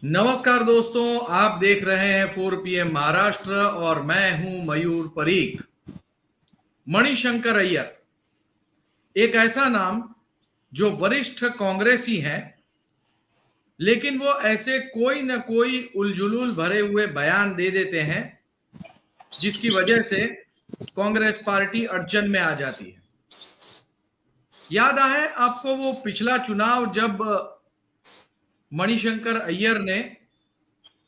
नमस्कार दोस्तों, आप देख रहे हैं 4 PM महाराष्ट्र और मैं हूं मयूर परीख। मणिशंकर अय्यर एक ऐसा नाम जो वरिष्ठ कांग्रेसी हैं, लेकिन वो ऐसे कोई न कोई उलझुलुल भरे हुए बयान दे देते हैं जिसकी वजह से कांग्रेस पार्टी अड़चन में आ जाती है। याद आए आपको वो पिछला चुनाव जब मणिशंकर अय्यर ने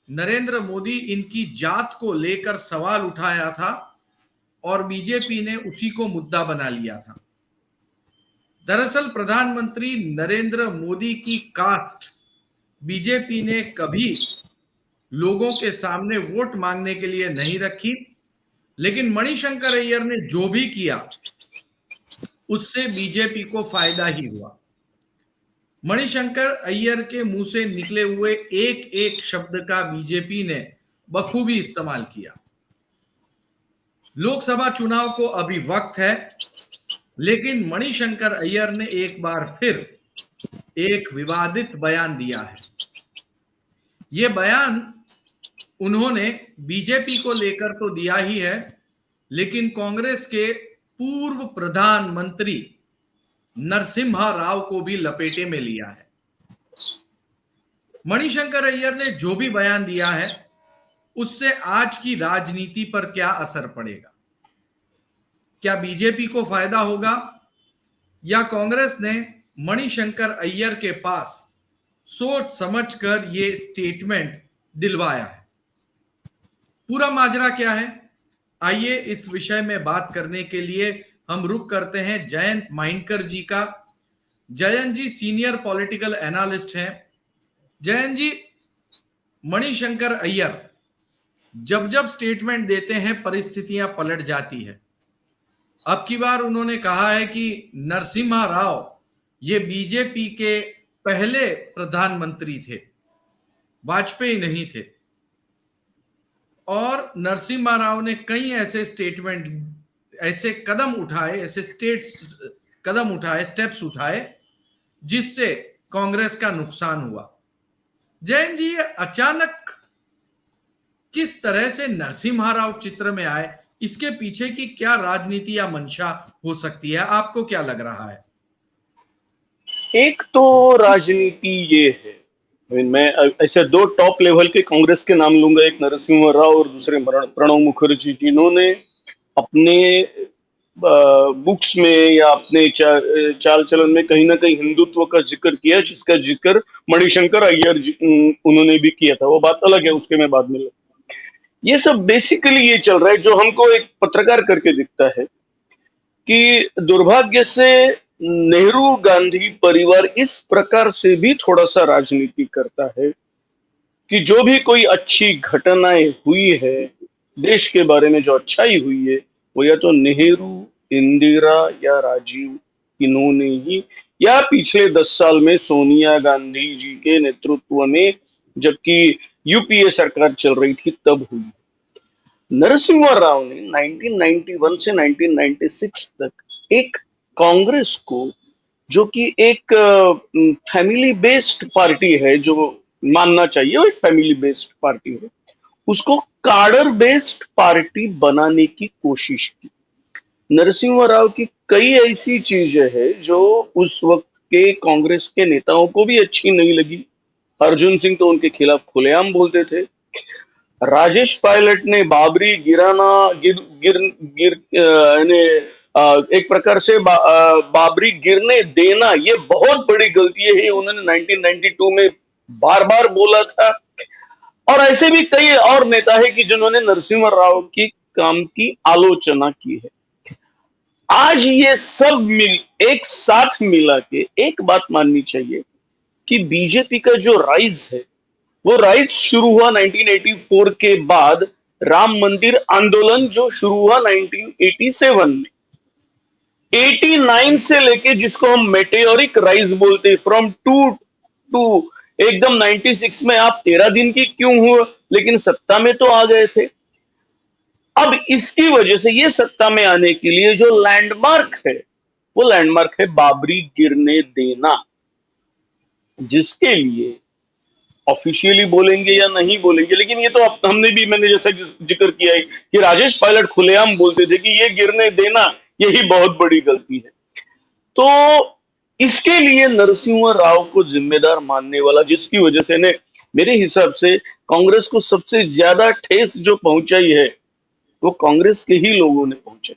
नरेंद्र मोदी इनकी जात को लेकर सवाल उठाया था और बीजेपी ने उसी को मुद्दा बना लिया था। दरअसल प्रधानमंत्री नरेंद्र मोदी की कास्ट बीजेपी ने कभी लोगों के सामने वोट मांगने के लिए नहीं रखी, लेकिन मणिशंकर अय्यर ने जो भी किया उससे बीजेपी को फायदा ही हुआ। मणिशंकर अय्यर के मुंह से निकले हुए एक एक शब्द का बीजेपी ने बखूबी इस्तेमाल किया। लोकसभा चुनाव को अभी वक्त है, लेकिन मणिशंकर अय्यर ने एक बार फिर एक विवादित बयान दिया है। यह बयान उन्होंने बीजेपी को लेकर तो दिया ही है, लेकिन कांग्रेस के पूर्व प्रधानमंत्री नरसिम्हा राव को भी लपेटे में लिया है। मणिशंकर अय्यर ने जो भी बयान दिया है उससे आज की राजनीति पर क्या असर पड़ेगा? क्या बीजेपी को फायदा होगा या कांग्रेस ने मणिशंकर अय्यर के पास सोच समझकर यह स्टेटमेंट दिलवाया है? पूरा माजरा क्या है, आइए इस विषय में बात करने के लिए हम रुख करते हैं जयंत माइनकर जी का। जयंत जी सीनियर पॉलिटिकल एनालिस्ट हैं। जयंत जी, मणिशंकर अय्यर जब जब स्टेटमेंट देते हैं परिस्थितियां पलट जाती है। अब की बार उन्होंने कहा है कि नरसिम्हा राव ये बीजेपी के पहले प्रधानमंत्री थे, वाजपेयी नहीं थे। और नरसिम्हा राव ने कई ऐसे स्टेटमेंट, ऐसे कदम उठाए, स्टेप्स उठाए जिससे कांग्रेस का नुकसान हुआ। जैन जी, अचानक किस तरह से नरसिम्हा राव चित्र में आए, इसके पीछे की क्या राजनीति या मंशा हो सकती है? आपको क्या लग रहा है? एक तो राजनीति ये है, मैं ऐसे दो टॉप लेवल के कांग्रेस के नाम लूंगा, एक नरसिम्हा राव और दूसरे प्रणब मुखर्जी, जिन्होंने अपने बुक्स में या अपने चाल चलन में कहीं ना कहीं हिंदुत्व का जिक्र किया, जिसका जिक्र मणिशंकर अय्यर उन्होंने भी किया था। वो बात अलग है, उसके मैं बाद में ये सब बेसिकली ये चल रहा है जो हमको एक पत्रकार करके दिखता है कि दुर्भाग्य से नेहरू गांधी परिवार इस प्रकार से भी थोड़ा सा राजनीति करता है कि जो भी कोई अच्छी घटनाएं हुई है देश के बारे में, जो अच्छाई हुई है, वो या तो नेहरू, इंदिरा या राजीव, इन्होंने ही, या पिछले 10 साल में सोनिया गांधी जी के नेतृत्व में जबकि यूपीए सरकार चल रही थी तब हुई। नरसिम्हा राव ने 1991 से 1996 तक एक कांग्रेस को, जो कि एक फैमिली बेस्ड पार्टी है, जो मानना चाहिए वो एक फैमिली बेस्ड पार्टी है, उसको काडर बेस्ड पार्टी बनाने की कोशिश की। नरसिम्हा राव की कई ऐसी चीजें हैं जो उस वक्त के कांग्रेस के नेताओं को भी अच्छी नहीं लगी। अर्जुन सिंह तो उनके खिलाफ खुलेआम बोलते थे। राजेश पायलट ने बाबरी गिराना, एक प्रकार से बाबरी गिरने देना ये बहुत बड़ी गलती है, उन्होंने 1992 में बार बार बोला था। और ऐसे भी कई और नेता है कि जिन्होंने नरसिम्हा राव की काम की आलोचना की है। आज ये सब एक साथ मिला के एक बात माननी चाहिए कि बीजेपी का जो राइज है, वो राइज शुरू हुआ 1984 के बाद राम मंदिर आंदोलन जो शुरू हुआ 1987 में। 89 से लेके जिसको हम मेटेओरिक राइज बोलते, फ्रॉम टू एकदम 96 में आप 13 दिन की क्यों हुआ, लेकिन सत्ता में तो आ गए थे। अब इसकी वजह से ये सत्ता में आने के लिए जो लैंडमार्क है, वो लैंडमार्क है बाबरी गिरने देना, जिसके लिए ऑफिशियली बोलेंगे या नहीं बोलेंगे, लेकिन ये तो हमने भी, मैंने जैसा जिक्र किया है कि राजेश पायलट खुलेआम बोलते थे कि ये गिरने देना यही बहुत बड़ी गलती है। तो इसके लिए नरसिम्हा राव को जिम्मेदार मानने वाला, जिसकी वजह से ने मेरे हिसाब से कांग्रेस को सबसे ज्यादा ठेस जो पहुंचाई है वो कांग्रेस के ही लोगों ने पहुंचाई।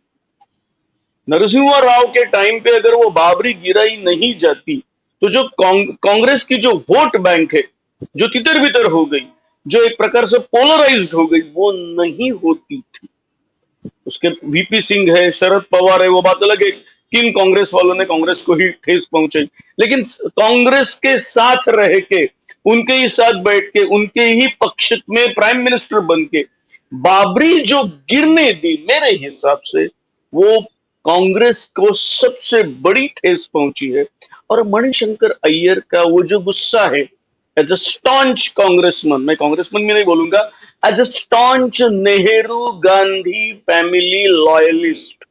नरसिम्हा राव के टाइम पे अगर वो बाबरी गिराई नहीं जाती तो जो कांग्रेस की जो वोट बैंक है, जो तितर बितर हो गई, जो एक प्रकार से पोलराइज्ड हो गई, वो नहीं होती थी। उसके वीपी सिंह है, शरद पवार है, वो बात अलग है, किन कांग्रेस वालों ने कांग्रेस को ही ठेस पहुंचाई, लेकिन कांग्रेस के साथ रह के, उनके ही साथ बैठ के, उनके ही पक्ष में प्राइम मिनिस्टर बन के बाबरी जो गिरने दी, मेरे हिसाब से वो कांग्रेस को सबसे बड़ी ठेस पहुंची है। और मणिशंकर अय्यर का वो जो गुस्सा है, एज अ स्टॉन्च कांग्रेसमैन, मैं कांग्रेसमैन भी नहीं बोलूंगा, as a staunch Nehru Gandhi family loyalist,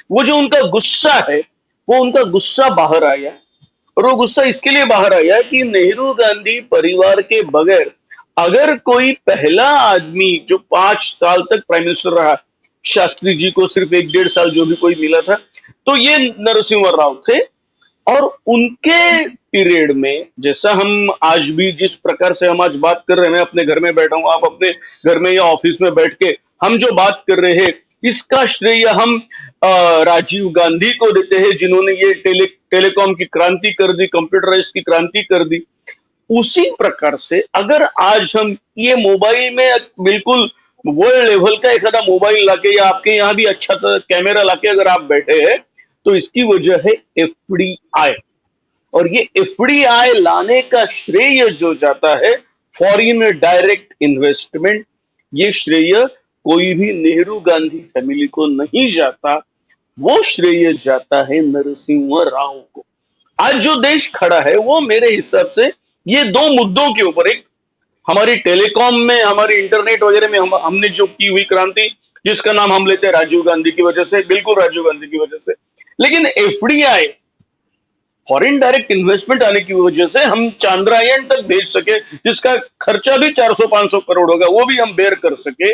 वो जो उनका गुस्सा है, वो उनका गुस्सा बाहर आया। और वो गुस्सा इसके लिए बाहर आया कि नेहरू गांधी परिवार के बगैर अगर कोई पहला आदमी जो 5 साल तक प्राइम मिनिस्टर रहा, शास्त्री जी को सिर्फ 1-1.5 साल जो भी कोई मिला था, तो ये नरसिम्हा राव थे। और उनके पीरियड में, जैसा हम आज भी जिस प्रकार से हम आज बात कर रहे हैं, मैं अपने घर में बैठा हूं, आप अपने घर में या ऑफिस में बैठ के हम जो बात कर रहे हैं, इसका श्रेय हम राजीव गांधी को देते हैं, जिन्होंने ये टेलीकॉम की क्रांति कर दी, कंप्यूटराइज की क्रांति कर दी। उसी प्रकार से अगर आज हम ये मोबाइल में बिल्कुल वर्ल्ड लेवल का एखादा मोबाइल लाके, या आपके यहाँ भी अच्छा सा कैमरा लाके अगर आप बैठे हैं, तो इसकी वजह है एफडीआई। और ये एफडीआई लाने का श्रेय जो जाता है, फॉरेन डायरेक्ट इन्वेस्टमेंट, ये श्रेय कोई भी नेहरू गांधी फैमिली को नहीं जाता, वो श्रेय जाता है नरसिम्हा राव को। आज जो देश खड़ा है वो मेरे हिसाब से ये दो मुद्दों के ऊपर, एक हमारी टेलीकॉम में, हमारी इंटरनेट वगैरह में हमने जो की हुई क्रांति, जिसका नाम हम लेते हैं राजीव गांधी की वजह से, बिल्कुल राजीव गांधी की वजह से, लेकिन एफडीआई, फॉरेन डायरेक्ट इन्वेस्टमेंट आने की वजह से हम चांद्रयान तक भेज सके, जिसका खर्चा भी 400-500 करोड़ होगा, वो भी हम बेयर कर सके।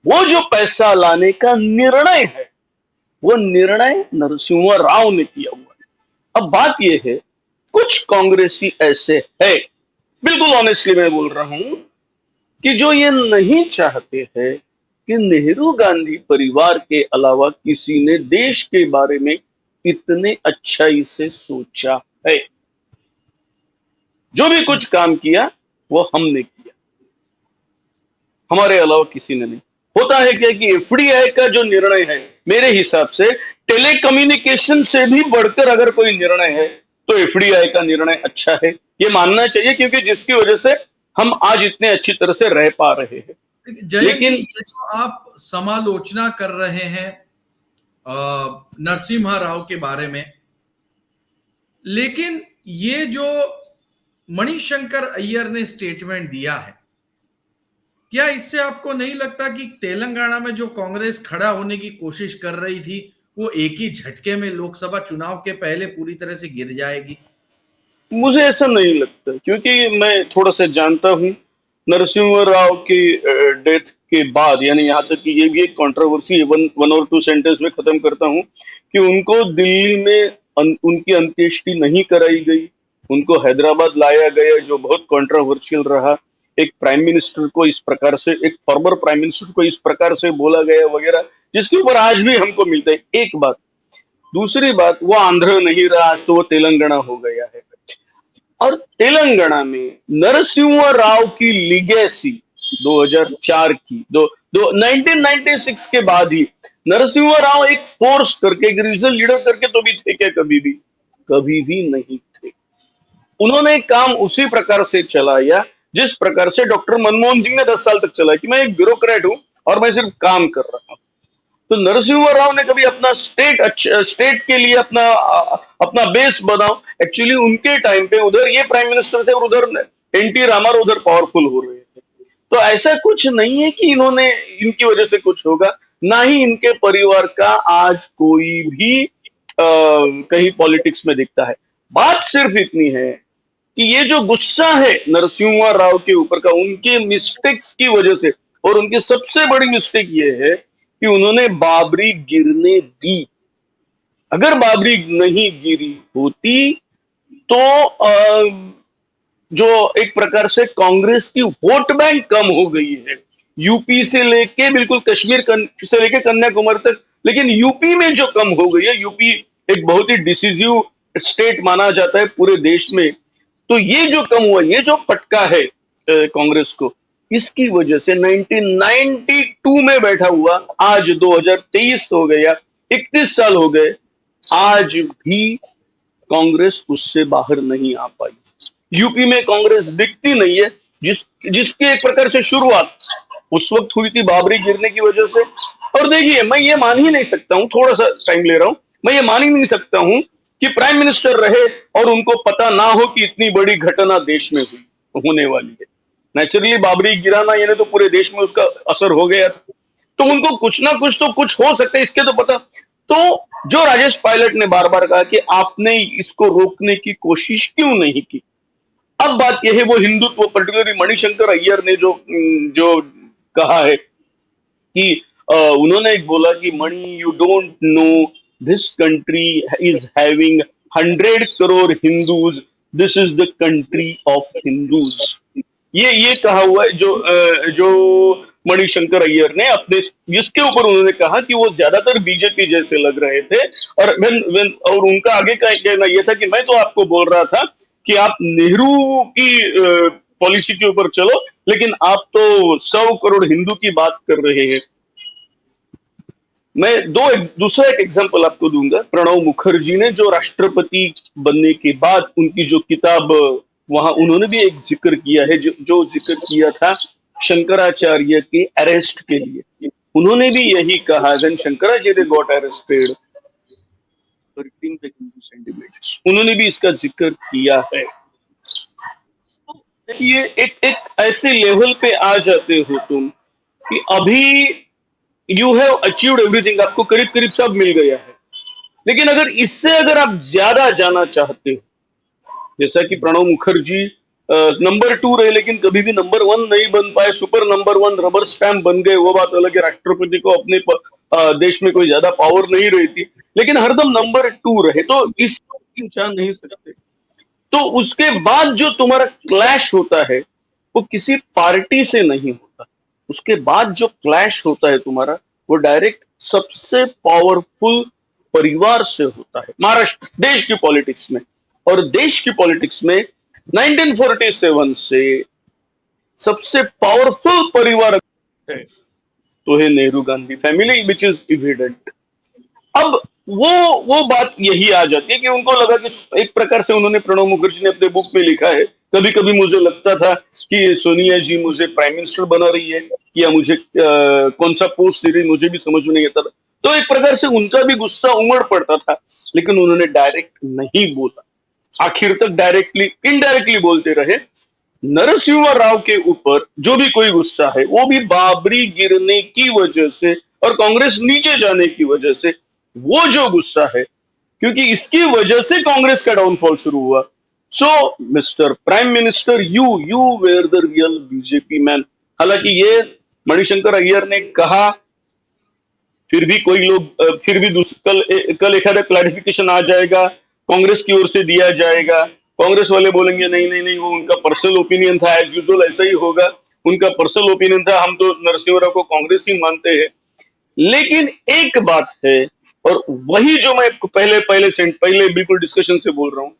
वो जो पैसा लाने का निर्णय है, वो निर्णय नरसिम्हा राव ने किया हुआ है। अब बात यह है, कुछ कांग्रेसी ऐसे है, बिल्कुल ऑनेस्टली मैं बोल रहा हूं, कि जो ये नहीं चाहते हैं कि नेहरू गांधी परिवार के अलावा किसी ने देश के बारे में इतने अच्छाई से सोचा है। जो भी कुछ काम किया वो हमने किया, हमारे अलावा किसी ने नहीं। होता है क्या कि एफडीआई का जो निर्णय है, मेरे हिसाब से टेलीकम्युनिकेशन से भी बढ़कर अगर कोई निर्णय है तो एफडीआई का निर्णय अच्छा है, ये मानना चाहिए, क्योंकि जिसकी वजह से हम आज इतने अच्छी तरह से रह पा रहे हैं। लेकिन ये जो आप समालोचना कर रहे हैं नरसिम्हा राव के बारे में, लेकिन ये जो मणिशंकर अय्यर ने स्टेटमेंट दिया है, क्या इससे आपको नहीं लगता कि तेलंगाना में जो कांग्रेस खड़ा होने की कोशिश कर रही थी, वो एक ही झटके में लोकसभा चुनाव के पहले पूरी तरह से गिर जाएगी? मुझे ऐसा नहीं लगता, क्योंकि मैं थोड़ा सा जानता हूं नरसिम्हा राव की डेथ के बाद, यानी यहाँ तक कि ये भी एक कंट्रोवर्सी, वन और टू सेंटेंस में खत्म करता हूं, कि उनको दिल्ली में उनकी अंत्येष्टि नहीं कराई गई, उनको हैदराबाद लाया गया, जो बहुत कंट्रोवर्शियल रहा। एक प्राइम मिनिस्टर को इस प्रकार से, एक फॉर्मर प्राइम मिनिस्टर को इस प्रकार से बोला गया वगैरह, जिसके ऊपर आज भी हमको मिलता है। एक बात। दूसरी बात, वो आंध्र नहीं रहा, आज तो वो तेलंगाना हो गया है। और तेलंगाना में नरसिम्हा राव की लीगेसी 2004 की, 1996 के बाद ही नरसिम्हा राव एक फोर्स करके, एक रीजनल लीडर करके तो भी थे क्या? कभी भी नहीं थे। उन्होंने काम उसी प्रकार से चलाया जिस प्रकार से डॉक्टर मनमोहन सिंह ने 10 साल तक चलाया, कि मैं एक ब्यूरोक्रेट हूं और मैं सिर्फ काम कर रहा हूं। तो नरसिम्हा राव ने कभी अपना स्टेट के लिए अपना बेस बनाओ। एक्चुअली उनके टाइम पे उधर ये प्राइम मिनिस्टर थे और उधर एनटी रामाराव उधर पावरफुल हो रहे थे। तो ऐसा कुछ नहीं है कि इन्होंने, इनकी वजह से कुछ होगा, ना ही इनके परिवार का आज कोई भी कहीं पॉलिटिक्स में दिखता है। बात सिर्फ इतनी है कि ये जो गुस्सा है नरसिम्हा राव के ऊपर का उनके मिस्टेक्स की वजह से, और उनकी सबसे बड़ी मिस्टेक ये है कि उन्होंने बाबरी गिरने दी। अगर बाबरी नहीं गिरी होती तो जो एक प्रकार से कांग्रेस की वोट बैंक कम हो गई है, यूपी से लेके बिल्कुल कश्मीर से लेके कन्याकुमारी तक, लेकिन यूपी में जो कम हो गई है, यूपी एक बहुत ही डिसिसिव स्टेट माना जाता है पूरे देश में, तो ये जो कम हुआ, ये जो फटका है कांग्रेस को, इसकी वजह से 1992 में बैठा हुआ आज 2023 हो गया, 31 साल हो गए, आज भी कांग्रेस उससे बाहर नहीं आ पाई। यूपी में कांग्रेस दिखती नहीं है, जिसकी एक प्रकार से शुरुआत उस वक्त हुई थी बाबरी गिरने की वजह से। और देखिए, मैं ये मान ही नहीं सकता हूं, थोड़ा सा टाइम ले रहा हूं, मैं ये मान ही नहीं सकता हूं कि प्राइम मिनिस्टर रहे और उनको पता ना हो कि इतनी बड़ी घटना देश में होने वाली है। नेचुरली बाबरी गिराना यानी तो पूरे देश में उसका असर हो गया, तो उनको कुछ ना कुछ तो कुछ हो सकता है इसके तो पता। तो जो राजेश पायलट ने बार बार कहा कि आपने इसको रोकने की कोशिश क्यों नहीं की, अब बात यह है वो हिंदुत्व, पर्टिकुलरली मणिशंकर अय्यर ने जो जो कहा है कि उन्होंने एक बोला कि Mani, you don't know this country is having 100 crore Hindus, this is the country of Hindus. ये कहा हुआ है जो मणिशंकर अय्यर ने अपने, जिसके ऊपर उन्होंने कहा कि वो ज्यादातर बीजेपी जैसे लग रहे थे, और उनका आगे का कहना यह था कि मैं तो आपको बोल रहा था कि आप नेहरू की पॉलिसी के ऊपर चलो, लेकिन आप तो 100 करोड़ हिंदू की बात कर रहे हैं। मैं दूसरा एक एग्जांपल आपको दूंगा। प्रणब मुखर्जी ने जो राष्ट्रपति बनने के बाद उनकी जो किताब, वहां उन्होंने भी एक जिक्र किया है, जो जिक्र किया था शंकराचार्य के अरेस्ट के लिए। उन्होंने भी यही कहा, व्हेन शंकराचार्य गॉट अरेस्टेड, उन्होंने भी इसका जिक्र किया है। देखिए, एक ऐसे लेवल पे आ जाते हो तुम कि अभी यू हैव अचीव्ड एवरीथिंग, आपको करीब करीब सब मिल गया है, लेकिन अगर आप ज्यादा जाना चाहते हो, जैसा कि प्रणब मुखर्जी नंबर 2 रहे लेकिन कभी भी नंबर 1 नहीं बन पाए, सुपर नंबर 1 रबर स्टैम्प बन गए, वो बात अलग है, राष्ट्रपति को अपने देश में कोई ज्यादा पावर नहीं रही थी, लेकिन हरदम नंबर 2 रहे, तो इसको इंसान नहीं सकते। तो उसके बाद जो तुम्हारा क्लैश होता है वो किसी पार्टी से नहीं होता, उसके बाद जो क्लैश होता है तुम्हारा, वो डायरेक्ट सबसे पावरफुल परिवार से होता है। महाराष्ट्र देश की पॉलिटिक्स में, और देश की पॉलिटिक्स में 1947 से सबसे पावरफुल परिवार है तो है Nehru Gandhi family, which is evident. अब वो बात यही आ जाती है कि उनको लगा कि एक प्रकार से, उन्होंने, प्रणब मुखर्जी ने अपने बुक में लिखा है, कभी कभी मुझे लगता था कि सोनिया जी मुझे प्राइम मिनिस्टर बना रही है या मुझे कौन सा पोस्ट दे रही, मुझे भी समझ में नहीं आता था। तो एक प्रकार से उनका भी गुस्सा उमड़ पड़ता था, लेकिन उन्होंने डायरेक्ट नहीं बोला, आखिर तक डायरेक्टली इनडायरेक्टली बोलते रहे। नरसिम्हा राव के ऊपर जो भी कोई गुस्सा है, वो भी बाबरी गिरने की वजह से और कांग्रेस नीचे जाने की वजह से, वो जो गुस्सा है, क्योंकि इसकी वजह से कांग्रेस का डाउनफॉल शुरू हुआ। So mister prime minister, you were the real BJP man. हालांकि ये मणिशंकर अय्यर ने कहा, फिर भी कोई लोग, फिर भी कल एखादा क्लैरिफिकेशन आ जाएगा, कांग्रेस की ओर से दिया जाएगा, कांग्रेस वाले बोलेंगे नहीं नहीं नहीं, वो उनका पर्सनल ओपिनियन था, एज यूजुअल ऐसा ही होगा, उनका पर्सनल ओपिनियन था, हम तो नरसिम्हा राव को कांग्रेस ही मानते हैं। लेकिन एक बात है, और वही जो मैं पहले बिल्कुल डिस्कशन से बोल रहा हूं,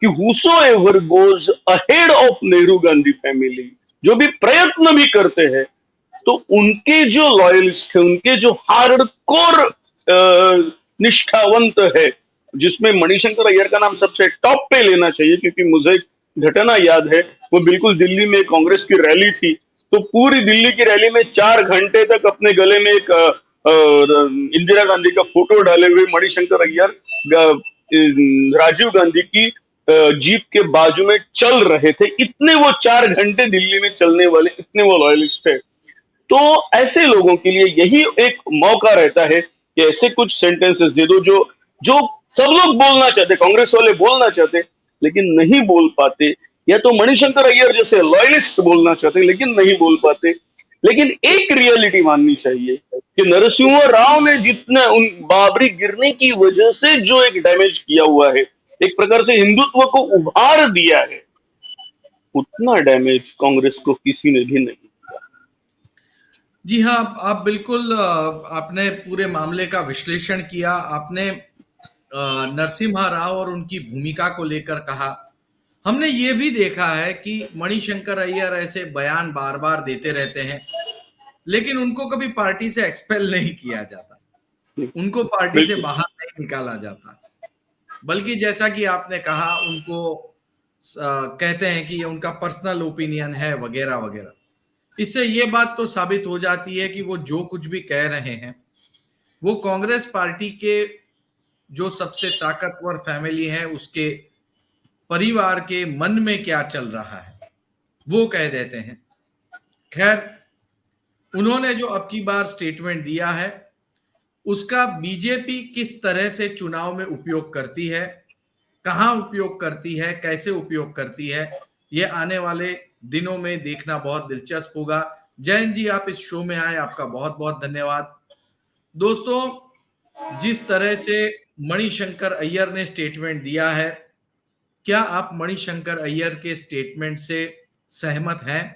कि whosoever goes ahead of Nehru Gandhi family, जो भी प्रयत्न भी करते हैं, तो उनके जो लॉयलिस्ट है, उनके जो हार्डकोर निष्ठावंत है, जिसमें मणिशंकर अय्यर का नाम सबसे टॉप पे लेना चाहिए, क्योंकि मुझे एक घटना याद है, वो बिल्कुल दिल्ली में कांग्रेस की रैली थी, तो पूरी दिल्ली की रैली में 4 घंटे तक अपने गले में एक इंदिरा गांधी का फोटो डाले हुए मणिशंकर अय्यर राजीव गांधी की जीप के बाजू में चल रहे थे। इतने वो 4 घंटे दिल्ली में चलने वाले, इतने वो लॉयलिस्ट है। तो ऐसे लोगों के लिए यही एक मौका रहता है कि ऐसे कुछ सेंटेंसेस दे दो जो सब लोग बोलना चाहते, कांग्रेस वाले बोलना चाहते, लेकिन नहीं बोल पाते, या तो मणिशंकर अय्यर जैसे लॉयलिस्ट बोलना चाहते हैं लेकिन नहीं बोल पाते। लेकिन एक रियलिटी माननी चाहिए कि नरसिम्हा राव ने जितना उन बाबरी गिरने की वजह से जो एक डैमेज किया हुआ है, एक प्रकार से हिंदुत्व को उभार दिया है, उतना डैमेज कांग्रेस को किसी ने भी नहीं किया। जी हाँ, आप बिल्कुल आपने पूरे मामले का विश्लेषण किया। आपने नरसिम्हा राव और उनकी भूमिका को लेकर कहा। हमने ये भी देखा है कि मणिशंकर अय्यर ऐसे बयान बार बार देते रहते हैं, लेकिन उनको कभी पार्टी से एक्सपेल नहीं किया जाता, उनको पार्टी से बाहर नहीं निकाला जाता, बल्कि जैसा कि आपने कहा उनको कहते हैं कि ये उनका पर्सनल ओपिनियन है वगैरह वगैरह। इससे ये बात तो साबित हो जाती है कि वो जो कुछ भी कह रहे हैं वो कांग्रेस पार्टी के जो सबसे ताकतवर फैमिली है उसके परिवार के मन में क्या चल रहा है वो कह देते हैं। खैर, उन्होंने जो अब की बार स्टेटमेंट दिया है उसका बीजेपी किस तरह से चुनाव में उपयोग करती है, कहां उपयोग करती है, कैसे उपयोग करती है, ये आने वाले दिनों में देखना बहुत दिलचस्प होगा। जयंत जी, आप इस शो में आए, आपका बहुत बहुत धन्यवाद। दोस्तों, जिस तरह से मणिशंकर अय्यर ने स्टेटमेंट दिया है, क्या आप मणिशंकर अय्यर के स्टेटमेंट से सहमत हैं?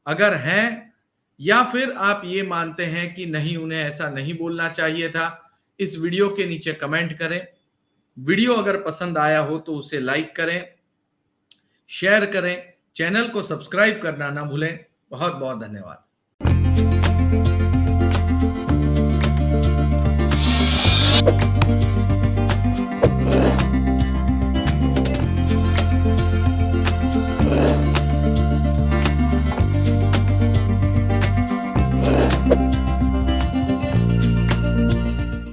अगर हैं, या फिर आप ये मानते हैं कि नहीं, उन्हें ऐसा नहीं बोलना चाहिए था, इस वीडियो के नीचे कमेंट करें। वीडियो अगर पसंद आया हो तो उसे लाइक करें, शेयर करें, चैनल को सब्सक्राइब करना ना भूलें। बहुत बहुत धन्यवाद।